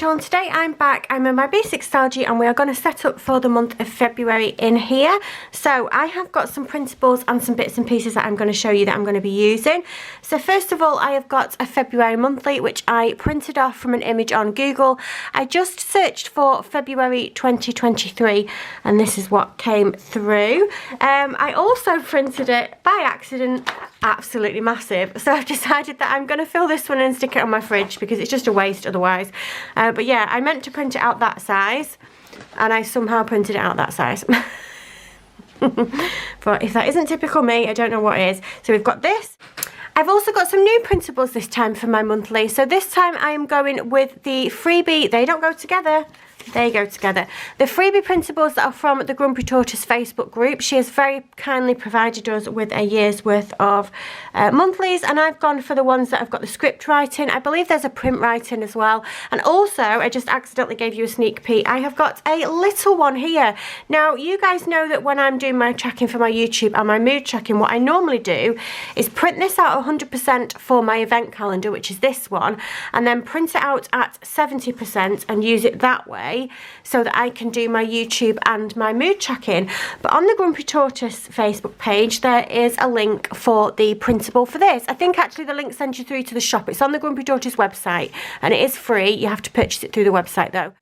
Rachel and today I'm back. I'm in my basic Stalogy and we are going to set up for the month of February in here. So I have got some printables and some bits and pieces that I'm going to show you that I'm going to be using. So first of all, I have got a February monthly which I printed off from an image on Google. I just searched for February 2023 and this is what came through. I also printed it by accident, absolutely massive. So I've decided that I'm going to fill this one and stick it on my fridge because it's just a waste otherwise. But yeah, I meant to print it out that size and I somehow printed it out that size. But if that isn't typical me, I don't know what is. So we've got this. I've also got some new printables this time for my monthly. So this time I am going with the freebie. They don't go together. They go together. The freebie printables that are from the Grumpy Tortoise Facebook group. She has very kindly provided us with a year's worth of monthlies, and I've gone for the ones that have got the script writing. I believe there's a print writing as well. And also, I just accidentally gave you a sneak peek, I have got a little one here. Now, you guys know that when I'm doing my tracking for my YouTube and my mood tracking, what I normally do is print this out 100% for my event calendar, which is this one, and then print it out at 70% and use it that way, so that I can do my YouTube and my mood tracking. But on the Grumpy Tortoise Facebook page, there is a link for the printable for this. I think actually the link sends you through to the shop. It's on the Grumpy Tortoise website and it is free. You have to purchase it through the website though.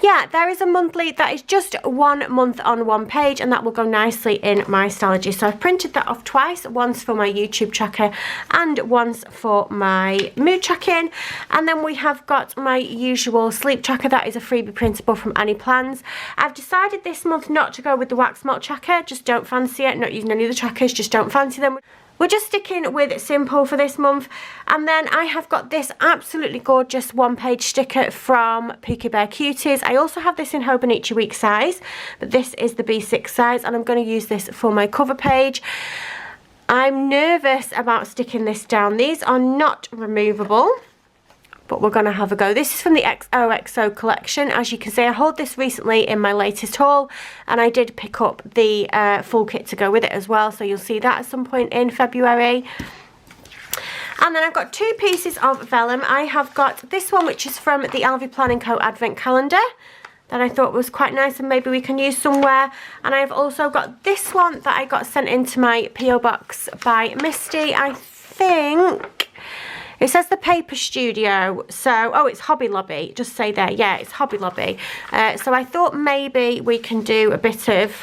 Yeah, there is a monthly that is just 1 month on one page and that will go nicely in my Stalogy. So I've printed that off twice, once for my YouTube tracker and once for my mood tracking. And then we have got my usual sleep tracker. That is a freebie printable from RachelBeautyPlans. I've decided this month not to go with the wax melt tracker, just don't fancy it. Not using any of the trackers, just don't fancy them. We're just sticking with simple for this month. And then I have got this absolutely gorgeous one-page sticker from Pookie Bear Cuties. I also have this in Hobonichi Week size, but this is the B6 size and I'm going to use this for my cover page. I'm nervous about sticking this down. These are not removable, but we're going to have a go. This is from the XOXO collection. As you can see, I hauled this recently in my latest haul and I did pick up the full kit to go with it as well, so you'll see that at some point in February. And then I've got two pieces of vellum. I have got this one which is from the Alvy Planning Co Advent Calendar that I thought was quite nice and maybe we can use somewhere. And I've also got this one that I got sent into my PO box by Misty. I think it says the Paper Studio, so, oh, it's Hobby Lobby, just say there, yeah, it's Hobby Lobby. So I thought maybe we can do a bit of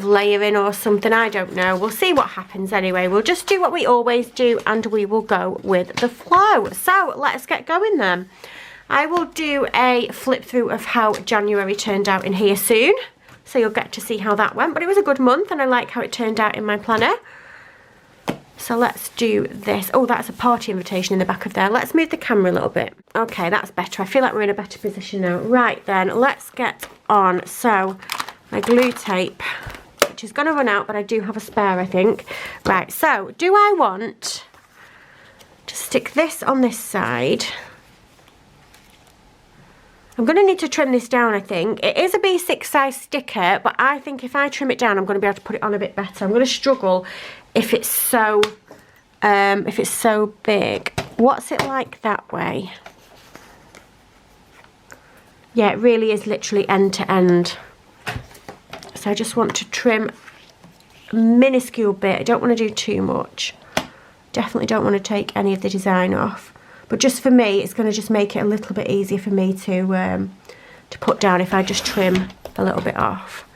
layering or something, I don't know. We'll see what happens anyway. We'll just do what we always do and we will go with the flow. So let's get going then. I will do a flip through of how January turned out in here soon, so you'll get to see how that went. But it was a good month and I like how it turned out in my planner. So let's do this. Oh, that's a party invitation in the back of there. Let's move the camera a little bit. Okay, that's better. I feel like we're in a better position now. Right then, let's get on. So my glue tape, which is going to run out, but I do have a spare, I think. Right, so do I want to stick this on this side? I'm going to need to trim this down, I think. It is a B6 size sticker, but I think if I trim it down, I'm going to be able to put it on a bit better. I'm going to struggle if it's so big. What's it like that way? Yeah, it really is literally end to end. So I just want to trim a minuscule bit. I don't want to do too much. Definitely don't want to take any of the design off. But just for me, it's going to just make it a little bit easier for me to put down if I just trim a little bit off.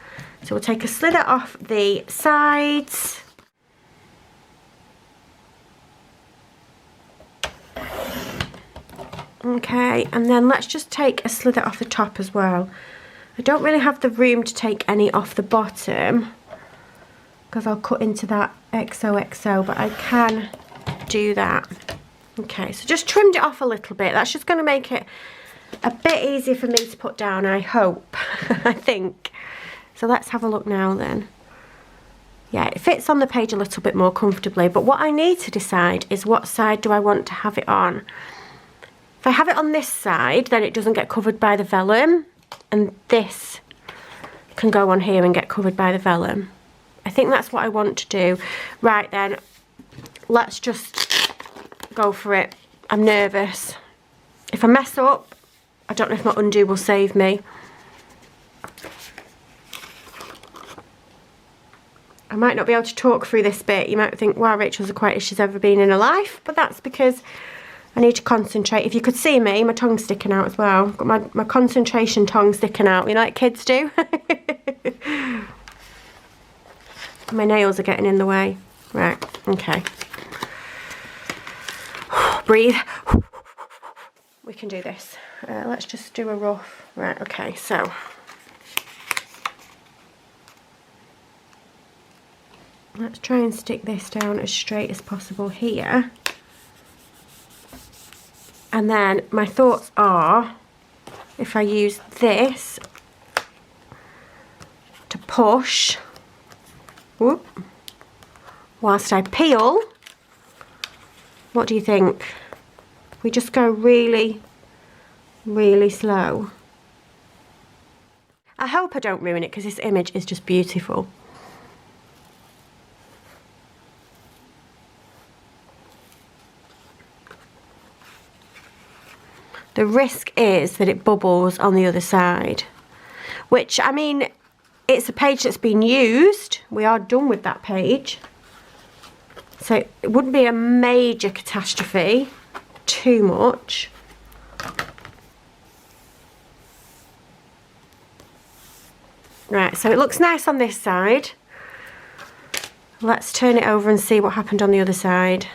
So we'll take a slither off the sides. Okay, and then let's just take a slither off the top as well. I don't really have the room to take any off the bottom because I'll cut into that XOXO, but I can do that. Okay, so just trimmed it off a little bit. That's just going to make it a bit easier for me to put down, I hope. I think. So let's have a look now then. Yeah, it fits on the page a little bit more comfortably, but what I need to decide is what side do I want to have it on. If I have it on this side, then it doesn't get covered by the vellum, and this can go on here and get covered by the vellum. I think that's what I want to do. Right then, let's just go for it. I'm nervous. If I mess up, I don't know if my undo will save me. I might not be able to talk through this bit. You might think, wow, Rachel's the quietest she's ever been in her life. But that's because I need to concentrate. If you could see me, my tongue's sticking out as well. I've got my concentration tongue sticking out, you know, like kids do. My nails are getting in the way. Right, okay. Breathe. We can do this. Let's just do a rough. Right, okay, so. Let's try and stick this down as straight as possible here. And then my thoughts are, if I use this to push, whoop, whilst I peel, what do you think? We just go really, really slow. I hope I don't ruin it because this image is just beautiful. The risk is that it bubbles on the other side, which, I mean, it's a page that's been used. We are done with that page. So it wouldn't be a major catastrophe, too much. Right, so it looks nice on this side. Let's turn it over and see what happened on the other side.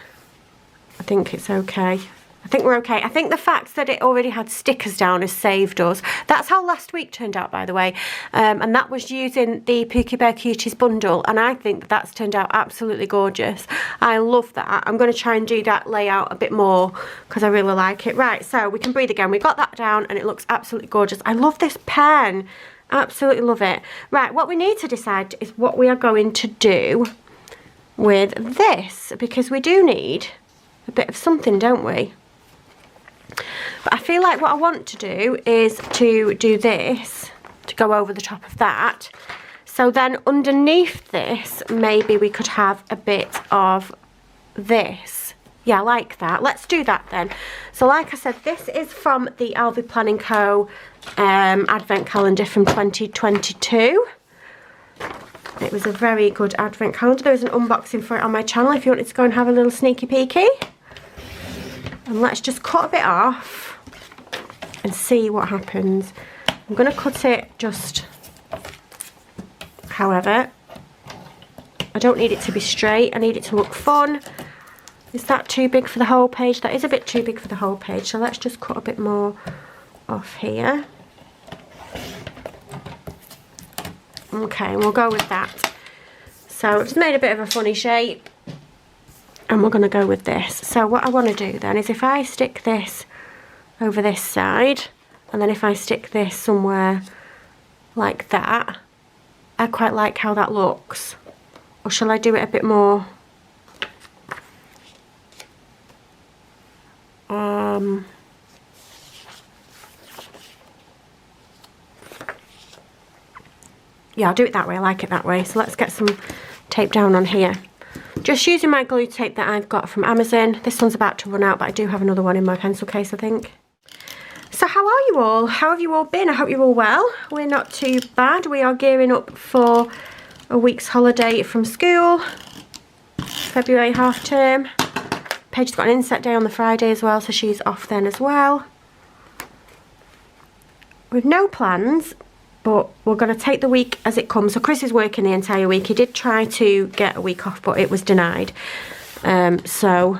I think it's okay. I think we're okay. I think the fact that it already had stickers down has saved us. That's how last week turned out, by the way. And that was using the Pookie Bear Cuties bundle. And I think that that's turned out absolutely gorgeous. I love that. I'm going to try and do that layout a bit more because I really like it. Right, so we can breathe again. We got that down and it looks absolutely gorgeous. I love this pen. Absolutely love it. Right, what we need to decide is what we are going to do with this. Because we do need a bit of something, don't we? But I feel like what I want to do is to do this, to go over the top of that. So then underneath this, maybe we could have a bit of this. Yeah, I like that. Let's do that then. So like I said, this is from the Alvi Planning Co. Advent Calendar from 2022. It was a very good Advent Calendar. There was an unboxing for it on my channel if you wanted to go and have a little sneaky peeky. And let's just cut a bit off and see what happens. I'm going to cut it just however. I don't need it to be straight. I need it to look fun. Is that too big for the whole page? That is a bit too big for the whole page. So let's just cut a bit more off here. Okay, we'll go with that. So it's made a bit of a funny shape. And we're going to go with this. So what I want to do then is if I stick this over this side, and then if I stick this somewhere like that, I quite like how that looks. Or shall I do it a bit more? Yeah, I'll do it that way. I like it that way. So let's get some tape down on here. Just using my glue tape that I've got from Amazon. This one's about to run out, but I do have another one in my pencil case, I think. So how are you all? How have you all been? I hope you're all well. We're not too bad. We are gearing up for a week's holiday from school. February half term. Paige's got an inset day on the Friday as well, so she's off then as well. We've no plans, but we're going to take the week as it comes. So Chris is working the entire week. He did try to get a week off, but it was denied. So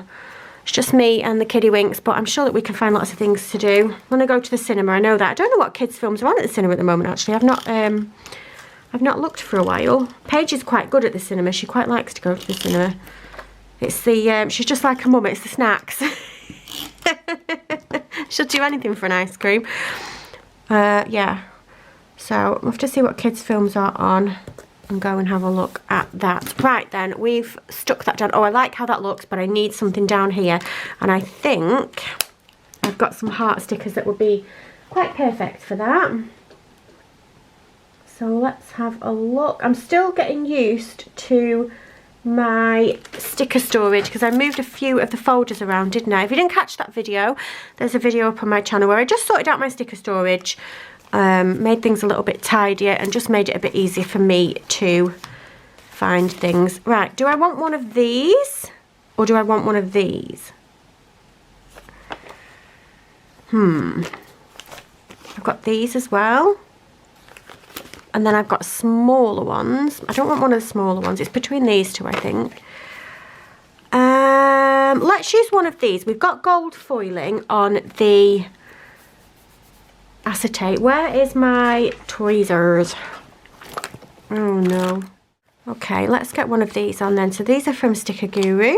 it's just me and the kiddie winks, but I'm sure that we can find lots of things to do. I'm going to go to the cinema. I know that. I don't know what kids' films are on at the cinema at the moment, actually. I've not looked for a while. Paige is quite good at the cinema. She quite likes to go to the cinema. It's the, she's just like a mum. It's the snacks. She'll do anything for an ice cream. Yeah. So we'll have to see what kids' films are on and go and have a look at that. Right then, we've stuck that down. Oh, I like how that looks, but I need something down here. And I think I've got some heart stickers that would be quite perfect for that. So let's have a look. I'm still getting used to my sticker storage because I moved a few of the folders around, didn't I? If you didn't catch that video, there's a video up on my channel where I just sorted out my sticker storage, made things a little bit tidier and just made it a bit easier for me to find things. Right, do I want one of these or do I want one of these? I've got these as well. And then I've got smaller ones. I don't want one of the smaller ones. It's between these two, I think. Let's use one of these. We've got gold foiling on the acetate. Where is my tweezers? Oh no. Okay, let's get one of these on then. So these are from Sticker Guru.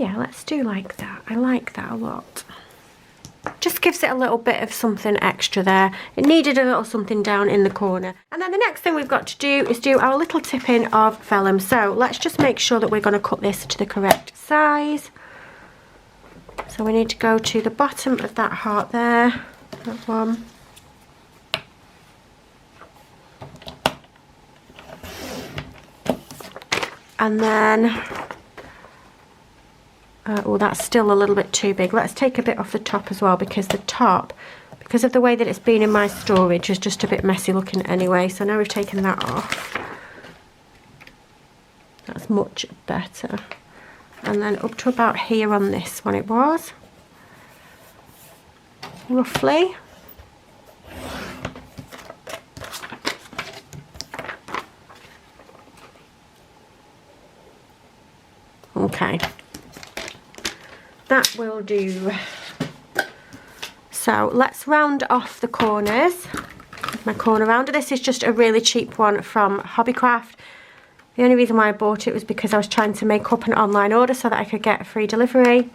Yeah, let's do like that. I like that a lot. Just gives it a little bit of something extra there. It needed a little something down in the corner. And then the next thing we've got to do is do our little tip-in of vellum. So let's just make sure that we're going to cut this to the correct size. So we need to go to the bottom of that heart there. That one. And then... oh, that's still a little bit too big. Let's take a bit off the top as well because the top, because of the way that it's been in my storage, is just a bit messy looking anyway. So now we've taken that off. That's much better. And then up to about here on this one it was. Roughly. Okay. That will do. So let's round off the corners. My corner rounder. This is just a really cheap one from Hobbycraft. The only reason why I bought it was because I was trying to make up an online order so that I could get free delivery.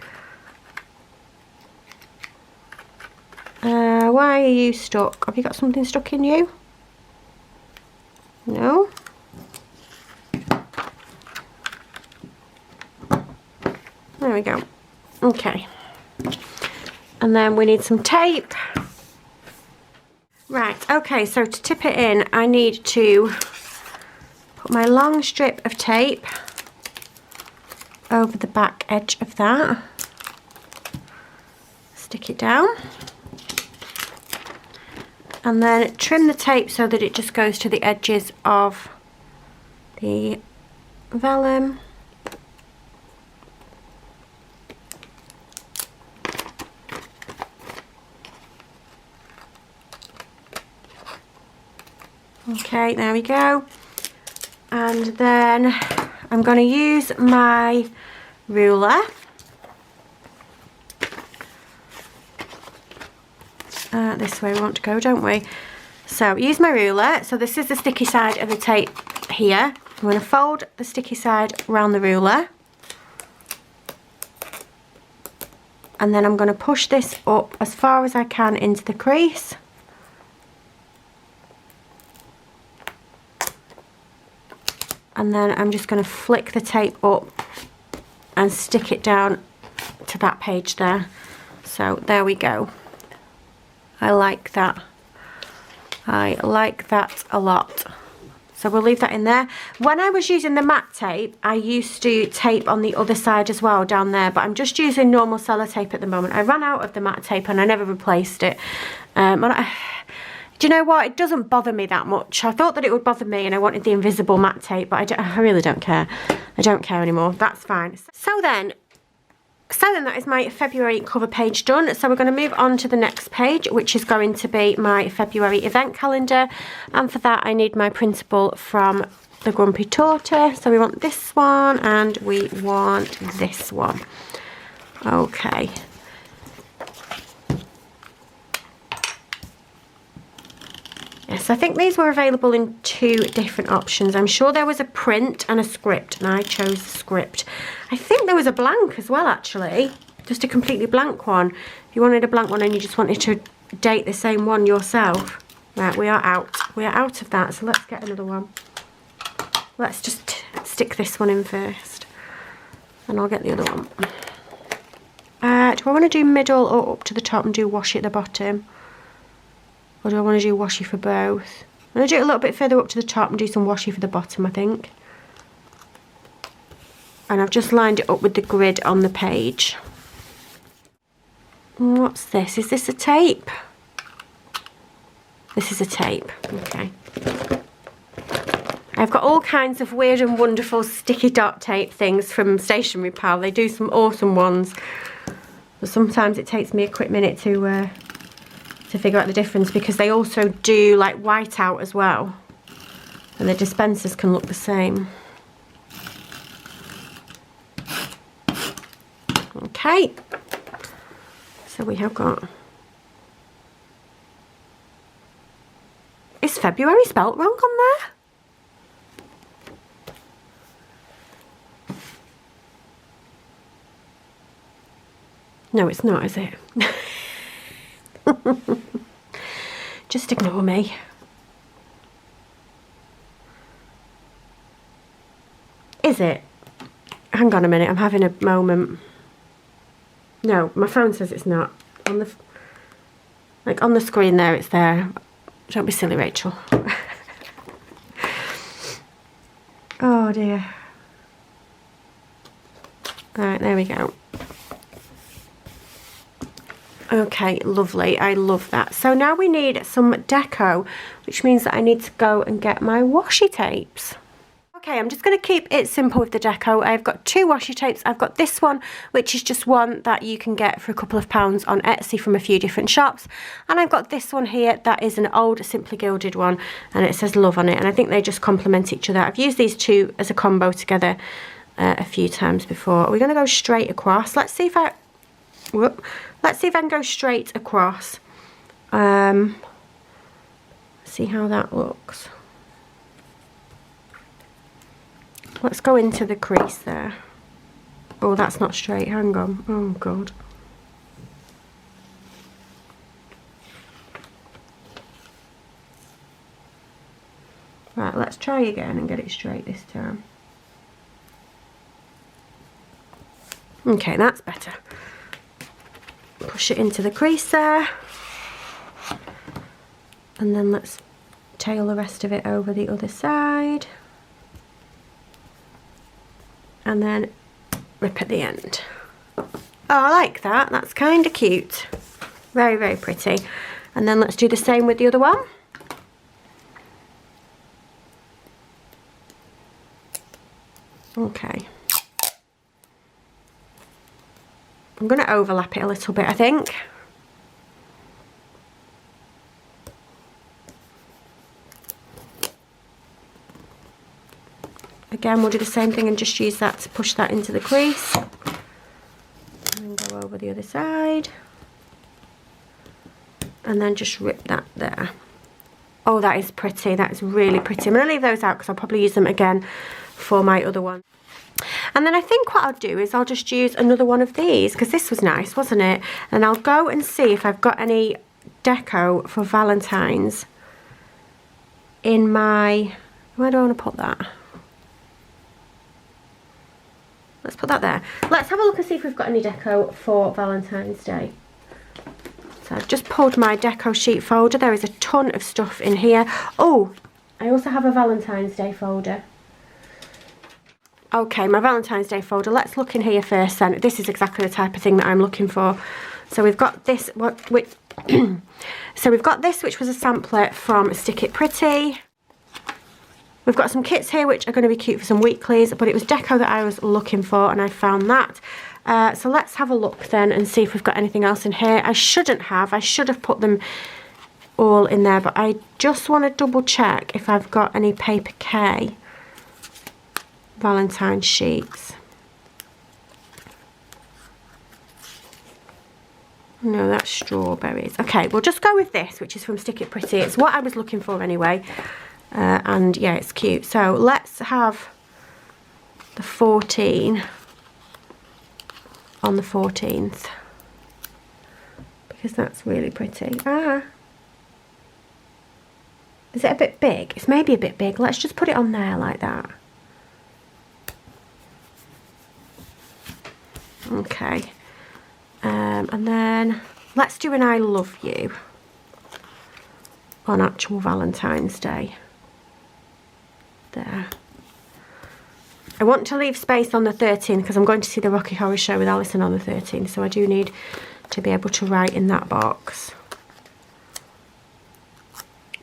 Why are you stuck? Have you got something stuck in you? No? There we go. Okay. And then we need some tape. Right, okay, so to tip it in, I need to put my long strip of tape over the back edge of that. Stick it down. And then trim the tape so that it just goes to the edges of the vellum. Okay, there we go. And then I'm going to use my ruler. This way we want to go, don't we? So use my ruler. So this is the sticky side of the tape here. I'm going to fold the sticky side around the ruler. And then I'm going to push this up as far as I can into the crease. And then I'm just going to flick the tape up and stick it down to that page there. So there we go. I like that. I like that a lot. So we'll leave that in there. When I was using the matte tape, I used to tape on the other side as well down there, but I'm just using normal sellotape at the moment. I ran out of the matte tape and I never replaced it. Do you know what? It doesn't bother me that much. I thought that it would bother me and I wanted the invisible matte tape, but I really don't care. I don't care anymore. That's fine. So then that is my February cover page done. So we're going to move on to the next page, which is going to be my February event calendar. And for that, I need my printable from the Grumpy Tortoise. So we want this one and we want this one. Okay. Yes, I think these were available in 2 different options. I'm sure there was a print and a script, and I chose the script. I think there was a blank as well, actually. Just a completely blank one. If you wanted a blank one and you just wanted to date the same one yourself. Right, we are out. We are out of that, so let's get another one. Let's just stick this one in first, and I'll get the other one. Do I want to do middle or up to the top and do washi at the bottom? Or do I want to do washi for both? I'm going to do it a little bit further up to the top and do some washi for the bottom, I think. And I've just lined it up with the grid on the page. And what's this? Is this a tape? This is a tape. Okay. I've got all kinds of weird and wonderful sticky dot tape things from Stationery Pal. They do some awesome ones. But sometimes it takes me a quick minute to figure out the difference, because they also do like whiteout as well. And the dispensers can look the same. Okay. So we have got... Is February spelt wrong on there? No, it's not, is it? Just ignore me. Is it? Hang on a minute, I'm having a moment. No, my phone says it's not. On the, like on the screen there, it's there. Don't be silly, Rachel. Oh dear. Right, there we go. Okay, lovely. I love that. So now we need some deco, which means that I need to go and get my washi tapes. Okay, I'm just going to keep it simple with the deco. I've got 2 washi tapes. I've got this one, which is just one that you can get for a couple of pounds on Etsy from a few different shops. And I've got this one here that is an old Simply Gilded one, and it says love on it. And I think they just complement each other. I've used these two as a combo together a few times before. We're going to go straight across. Let's see if I... Whoop. Let's see if I can go straight across. See how that looks. Let's go into the crease there. Oh, that's not straight. Hang on. Oh, God. Right, let's try again and get it straight this time. Okay, that's better. Push it into the crease there. And then let's tail the rest of it over the other side. And then rip at the end. Oh, I like that. That's kind of cute. Very, very pretty. And then let's do the same with the other one. Okay. I'm going to overlap it a little bit, I think. Again, we'll do the same thing and just use that to push that into the crease. And go over the other side. And then just rip that there. Oh, that is pretty. That is really pretty. I'm going to leave those out because I'll probably use them again for my other one. And then I think what I'll do is I'll just use another one of these, because this was nice, wasn't it? And I'll go and see if I've got any deco for Valentine's in my... Where do I want to put that? Let's put that there. Let's have a look and see if we've got any deco for Valentine's Day. So I've just pulled my deco sheet folder. There is a ton of stuff in here. Oh, I also have a Valentine's Day folder. Okay, my Valentine's Day folder. Let's look in here first then. This is exactly the type of thing that I'm looking for. So we've got this, so we've got this, which was a sampler from Stick It Pretty. We've got some kits here which are going to be cute for some weeklies, but it was deco that I was looking for and I found that. So let's have a look then and see if we've got anything else in here. I should have put them all in there, but I just want to double check if I've got any Paper K Valentine sheets. No, that's strawberries. Okay, we'll just go with this, which is from Stick It Pretty. It's what I was looking for anyway. And yeah, it's cute. So let's have the 14 on the 14th, because that's really pretty. Is it a bit big? It's maybe a bit big. Let's just put it on there like that. Okay. And then let's do an I love you. on actual Valentine's Day. There. I want to leave space on the 13th because I'm going to see the Rocky Horror Show with Alison on the 13th, so I do need to be able to write in that box.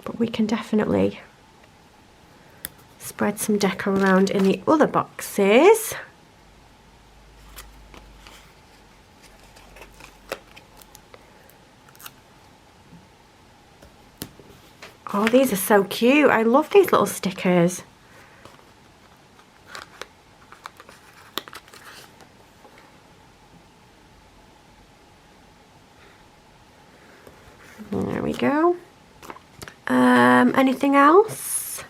But we can definitely spread some deco around in the other boxes. Oh, these are so cute. I love these little stickers. There we go. Anything else?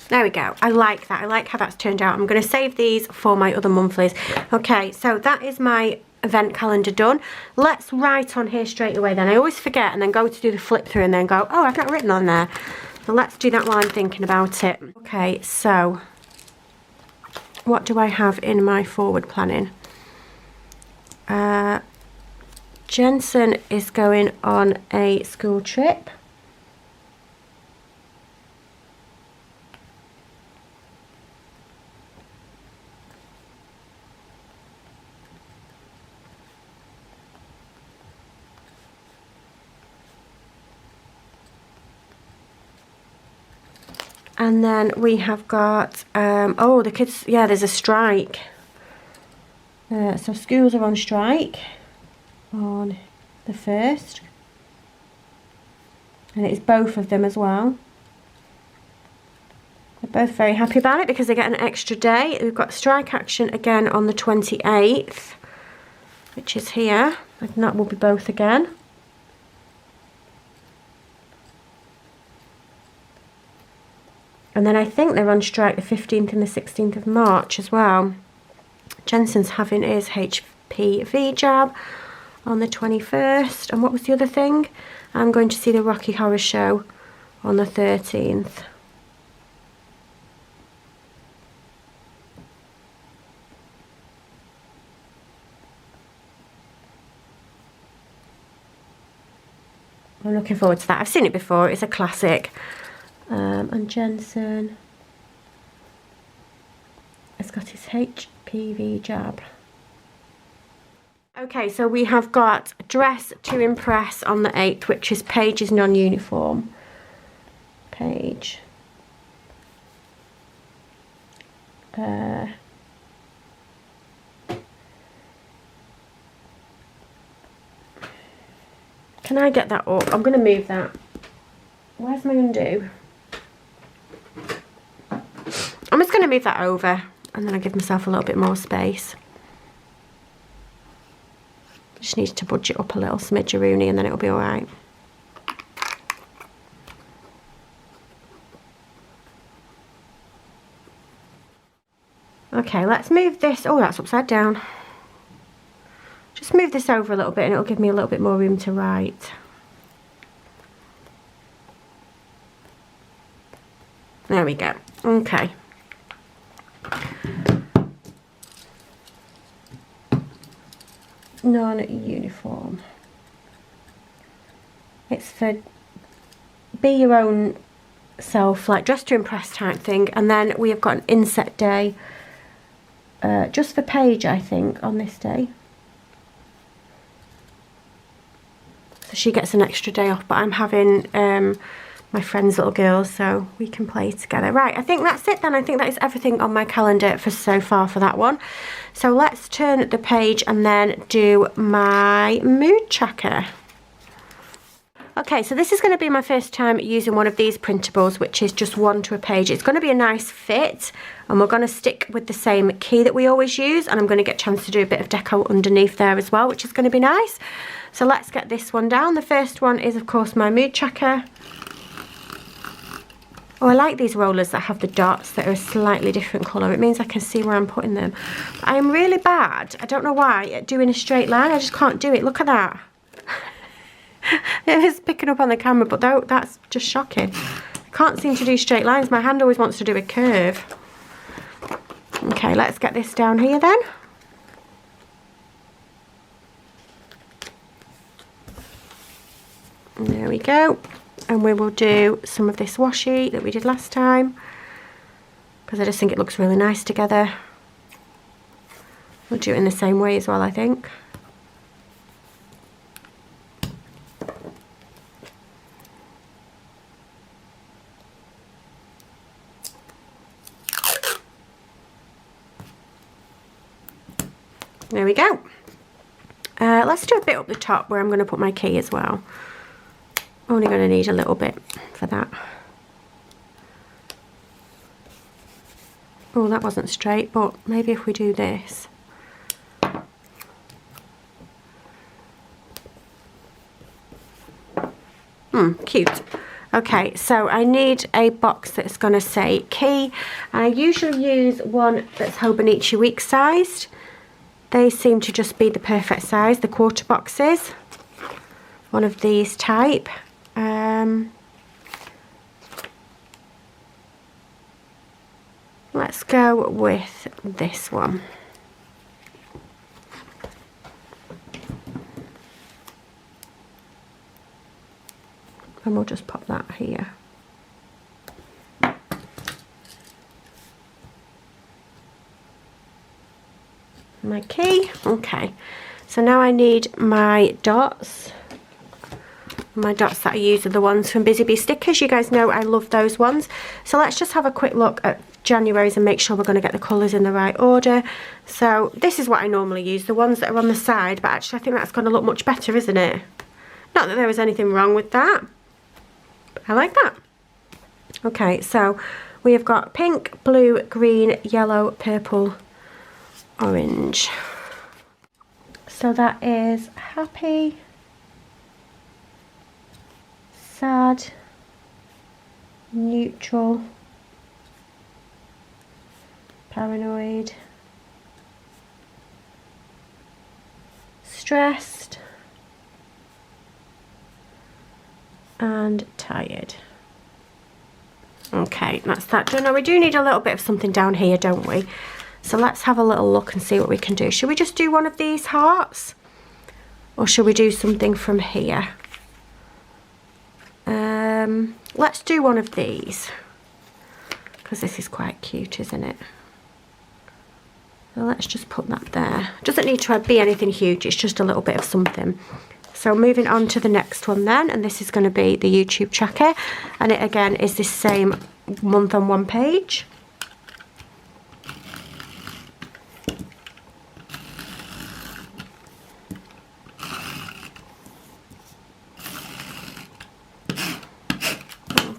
There we go. I like that. I like how that's turned out. I'm going to save these for my other monthlies. Okay, so that is my event calendar done. Let's write on here straight away then. I always forget and then go to do the flip through and then go, oh, I've not written on there. So let's do that while I'm thinking about it. Okay, so what do I have in my forward planning? Jensen is going on a school trip. And then we have got, oh, the kids, yeah, there's a strike. So schools are on strike on the 1st. And it's both of them as well. They're both very happy about it because they get an extra day. We've got strike action again on the 28th, which is here. And that will be both again. And then I think they're on strike the 15th and the 16th of March as well. Jensen's having his HPV jab on the 21st. And what was the other thing? I'm going to see the Rocky Horror Show on the 13th. I'm looking forward to that. I've seen it before. It's a classic. And Jensen has got his HPV jab. Okay, so we have got Dress to Impress on the 8th, which is Paige's non-uniform. Paige. Can I get that up? I'm going to move that. Where's my undo? I'm just going to move that over and then I'll give myself a little bit more space. Just need to budge it up a little smidgeroony and then it'll be alright. Okay, let's move this. Oh, that's upside down. Just move this over a little bit and it'll give me a little bit more room to write. There we go. Okay. Non-uniform. It's for be your own self, like dress to impress type thing. And then we have got an inset day just for Paige, I think, on this day. So she gets an extra day off, but I'm having my friend's little girls, so we can play together. Right, I think that's it then. I think that is everything on my calendar for so far for that one. So let's turn the page and then do my mood tracker. Okay, so this is going to be my first time using one of these printables, which is just one to a page. It's going to be a nice fit, and we're going to stick with the same key that we always use, and I'm going to get a chance to do a bit of deco underneath there as well, which is going to be nice. So let's get this one down. The first one is, of course, my mood tracker. Oh, I like these rollers that have the dots that are a slightly different colour. It means I can see where I'm putting them. But I am really bad, I don't know why, at doing a straight line. I just can't do it. Look at that. It is picking up on the camera, but that's just shocking. I can't seem to do straight lines. My hand always wants to do a curve. Okay, let's get this down here then. And there we go. And we will do some of this washi that we did last time, because I just think it looks really nice together. We'll do it in the same way as well, I think. There we go. Let's do a bit up the top where I'm going to put my key as well. Only going to need a little bit for that. Oh, that wasn't straight, but maybe if we do this. Cute. Okay, so I need a box that's going to say key. I usually use one that's Hobonichi Week sized. They seem to just be the perfect size, the quarter boxes. One of these type. Let's go with this one. And we'll just pop that here. My key. Okay, so now I need my dots. My dots that I use are the ones from Busy Bee Stickers. You guys know I love those ones. So let's just have a quick look at January's and make sure we're going to get the colours in the right order. So this is what I normally use, the ones that are on the side, but actually I think that's going to look much better, isn't it? Not that there was anything wrong with that. I like that. Okay, so we have got pink, blue, green, yellow, purple, orange. So that is happy, sad, neutral, paranoid, stressed, and tired. Okay, that's that done. Now we do need a little bit of something down here, don't we? So let's have a little look and see what we can do. Should we just do one of these hearts? Or should we do something from here? Let's do one of these, because this is quite cute, isn't it? So let's just put that there. Doesn't need to be anything huge, it's just a little bit of something. So moving on to the next one then, and this is going to be the YouTube tracker, and it again is this same month on one page.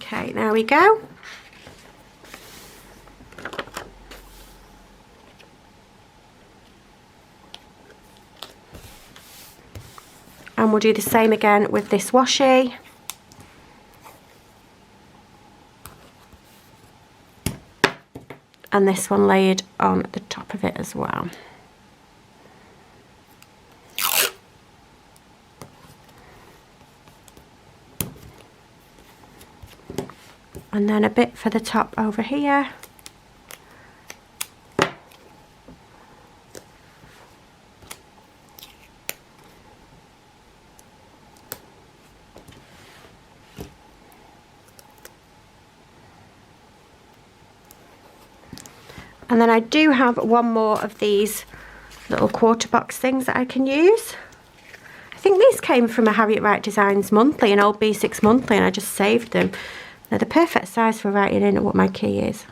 Okay, there we go. And we'll do the same again with this washi. And this one layered on the top of it as well. And then a bit for the top over here. And then I do have one more of these little quarter box things that I can use. I think these came from a Harriet Wright Designs monthly, an old B6 monthly, and I just saved them. They're the perfect size for writing in what my key is.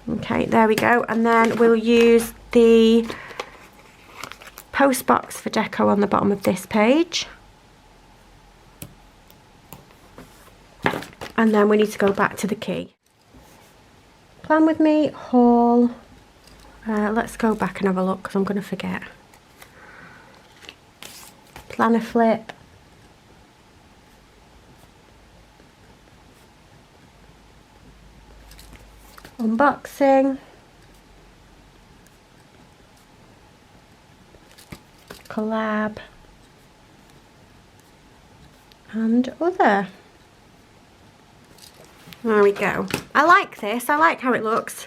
Okay, there we go. And then we'll use the post box for deco on the bottom of this page. And then we need to go back to the key. Plan with me, haul. Let's go back and have a look because I'm going to forget. Planner flip, unboxing, collab, and other. There we go. I like this. I like how it looks.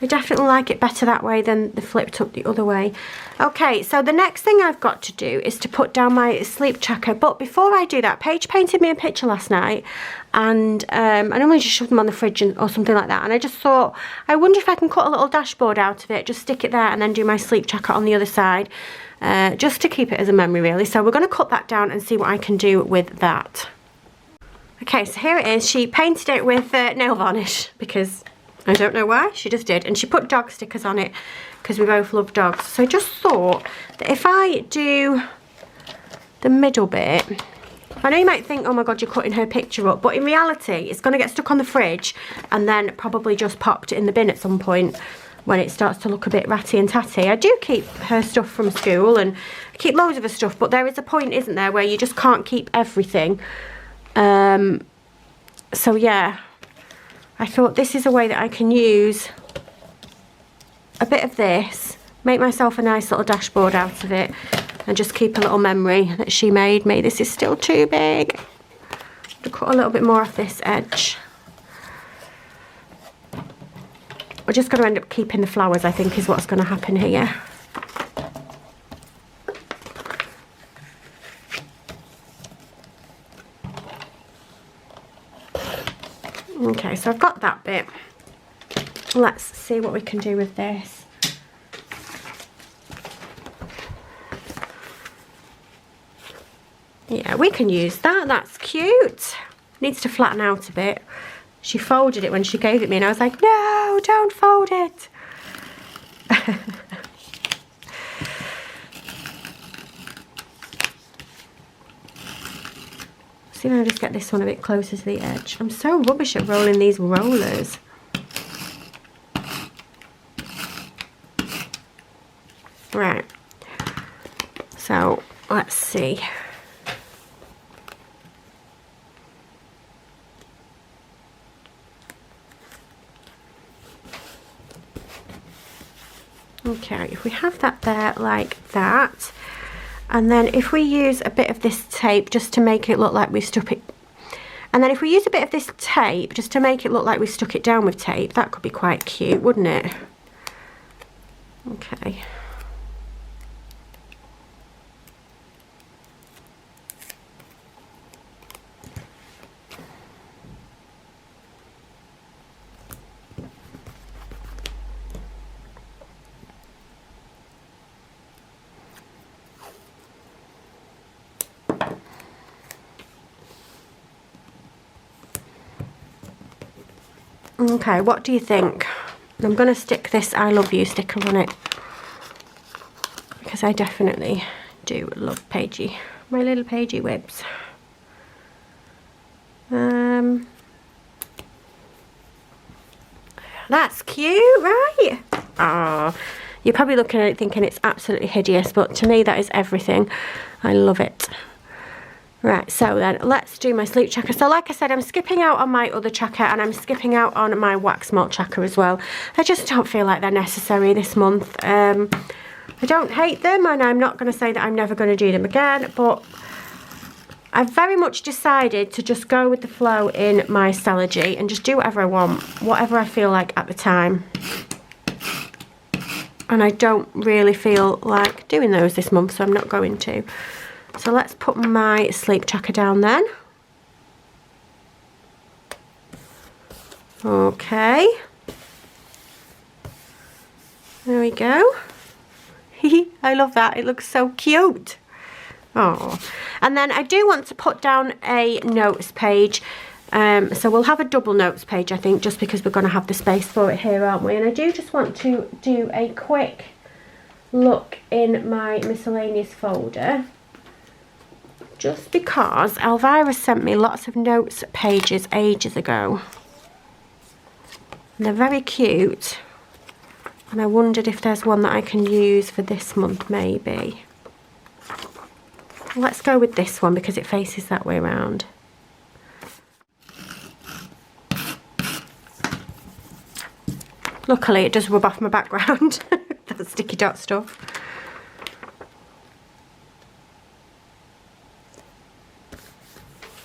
I definitely like it better that way than the flipped up the other way. Okay, so the next thing I've got to do is to put down my sleep tracker. But before I do that, Paige painted me a picture last night, and I normally just shove them on the fridge or something like that. And I just thought, I wonder if I can cut a little dashboard out of it, just stick it there, and then do my sleep tracker on the other side, just to keep it as a memory, really. So we're going to cut that down and see what I can do with that. Okay, so here it is. She painted it with nail varnish because I don't know why, she just did. And she put dog stickers on it because we both love dogs. So I just thought that if I do the middle bit, I know you might think, oh my god, you're cutting her picture up, but in reality, it's going to get stuck on the fridge and then probably just popped in the bin at some point when it starts to look a bit ratty and tatty. I do keep her stuff from school and I keep loads of her stuff, but there is a point, isn't there, where you just can't keep everything. So yeah, I thought this is a way that I can use a bit of this, make myself a nice little dashboard out of it, and just keep a little memory that she made me. This is still too big. I'll cut a little bit more off this edge. We're just going to end up keeping the flowers, I think, is what's going to happen here. Okay, so I've got that bit. Let's see what we can do with this. Yeah, we can use that. That's cute. Needs to flatten out a bit. She folded it when she gave it me and I was like, no, don't fold it. See if I can just get this one a bit closer to the edge. I'm so rubbish at rolling these rollers. Right. So, let's see. Okay, if we have that there like that, and then if we use a bit of this tape just to make it look like we've stuck it, and then if we use a bit of this tape just to make it look like we stuck it down with tape, that could be quite cute, wouldn't it? Okay. Okay, what do you think? I'm going to stick this I love you sticker on it because I definitely do love Paigey, my little Paigey whips. That's cute, right? Oh, you're probably looking at it thinking it's absolutely hideous, but to me that is everything. I love it. Right, so then let's do my sleep tracker. So like I said, I'm skipping out on my other tracker and I'm skipping out on my wax melt tracker as well. I just don't feel like they're necessary this month. I don't hate them and I'm not going to say that I'm never going to do them again, but I've very much decided to just go with the flow in my Stalogy and just do whatever I want, whatever I feel like at the time. And I don't really feel like doing those this month, so I'm not going to. So let's put my sleep tracker down then. Okay. There we go. I love that. It looks so cute. Oh, and then I do want to put down a notes page. So we'll have a double notes page, I think, just because we're going to have the space for it here, aren't we? And I do just want to do a quick look in my miscellaneous folder. Just because Elvira sent me lots of notes pages ages ago. And they're very cute. And I wondered if there's one that I can use for this month, maybe. Let's go with this one because it faces that way around. Luckily it does rub off my background, that sticky dot stuff.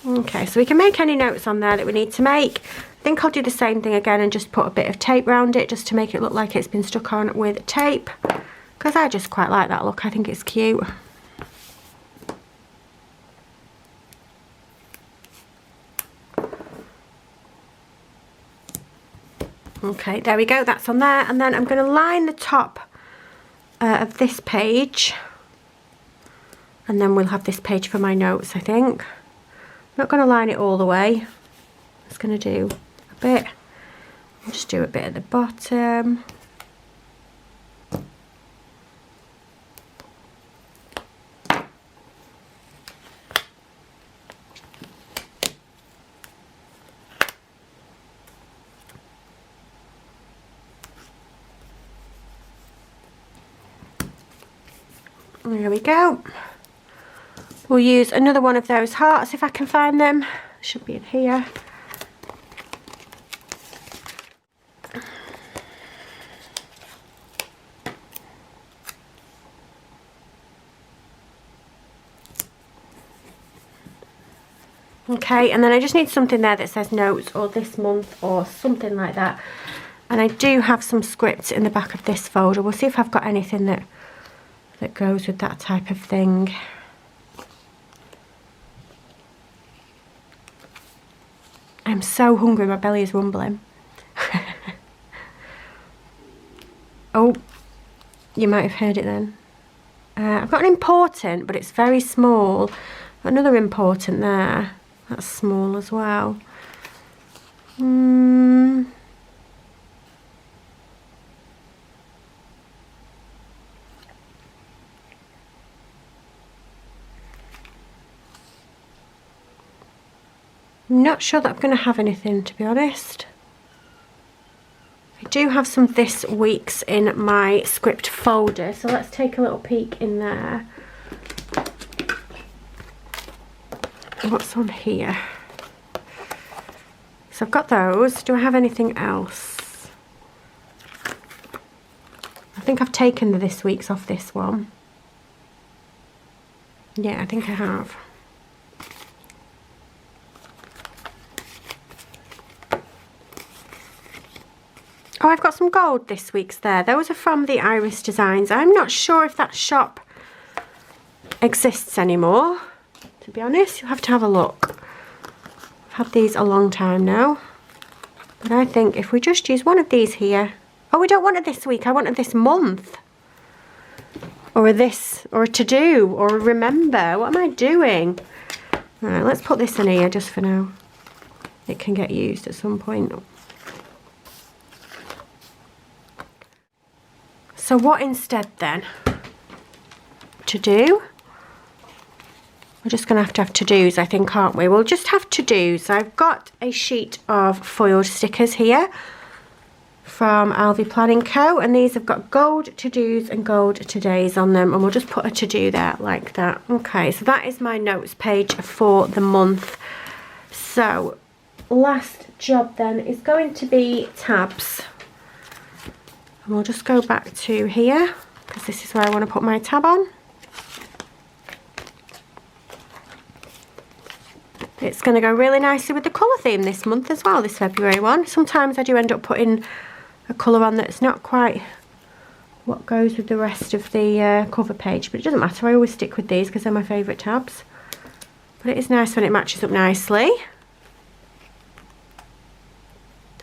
Okay, so we can make any notes on there that we need to make. I think I'll do the same thing again and just put a bit of tape around it just to make it look like it's been stuck on with tape, because I just quite like that look. I think it's cute. Okay, there we go, that's on there. And then I'm going to line the top of this page, and then we'll have this page for my notes, I think. I'm not going to line it all the way. I'm just going to do a bit. I'll just do a bit at the bottom. There we go. We'll use another one of those hearts if I can find them. Should be in here. Okay, and then I just need something there that says notes or this month or something like that. And I do have some script in the back of this folder. We'll see if I've got anything that goes with that type of thing. I'm so hungry, my belly is rumbling. Oh, you might have heard it then. I've got an important, but it's very small. Another important there. That's small as well. I'm not sure that I'm going to have anything, to be honest. I do have some this week's in my script folder, so let's take a little peek in there. What's on here? So I've got those. Do I have anything else? I think I've taken the this week's off this one. Yeah, I think I have. Oh, I've got some gold this week's there. Those are from the Iris Designs. I'm not sure if that shop exists anymore, to be honest. You'll have to have a look. I've had these a long time now. But I think if we just use one of these here. Oh, we don't want it this week. I want it this month. Or a this, or a to-do, or a remember. What am I doing? All right, let's put this in here just for now. It can get used at some point. So what instead then? To do? We're just going to have to-dos, I think, aren't we? We'll just have to-dos. I've got a sheet of foiled stickers here from Alvi Planning Co. And these have got gold to-dos and gold to-days on them. And we'll just put a to-do there like that. Okay, so that is my notes page for the month. So, last job then is going to be tabs. And we'll just go back to here, because this is where I want to put my tab on. It's going to go really nicely with the colour theme this month as well, this February one. Sometimes I do end up putting a colour on that's not quite what goes with the rest of the cover page, but it doesn't matter. I always stick with these because they're my favourite tabs. But it is nice when it matches up nicely.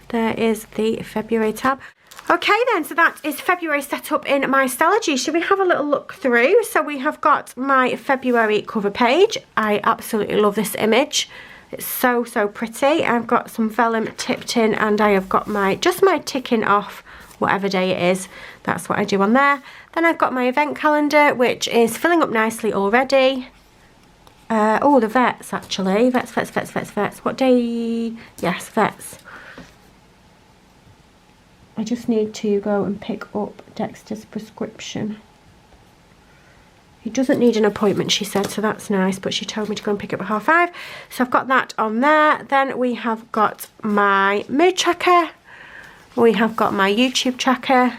There is the February tab. Okay then, so that is February set up in my Stalogy. Should we have a little look through? So we have got my February cover page. I absolutely love this image. It's so, so pretty. I've got some vellum tipped in, and I have got just my ticking off whatever day it is. That's what I do on there. Then I've got my event calendar, which is filling up nicely already. Oh, the vets actually. Vets. What day? Yes, vets. I just need to go and pick up Dexter's prescription. He doesn't need an appointment, she said, so that's nice, but she told me to go and pick up at 5:30. So I've got that on there. Then we have got my mood tracker, We have got my YouTube tracker.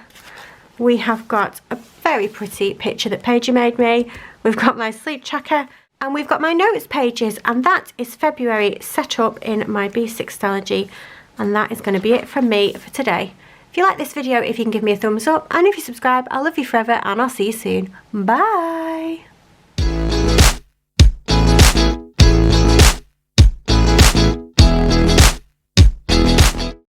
We have got a very pretty picture that Paige made me. We've got my sleep tracker. And we've got my notes pages. And that is February set up in my B6 Stalogy. And that is going to be it from me for today. If you like this video, if you can give me a thumbs up. And if you subscribe, I'll love you forever. And I'll see you soon. Bye.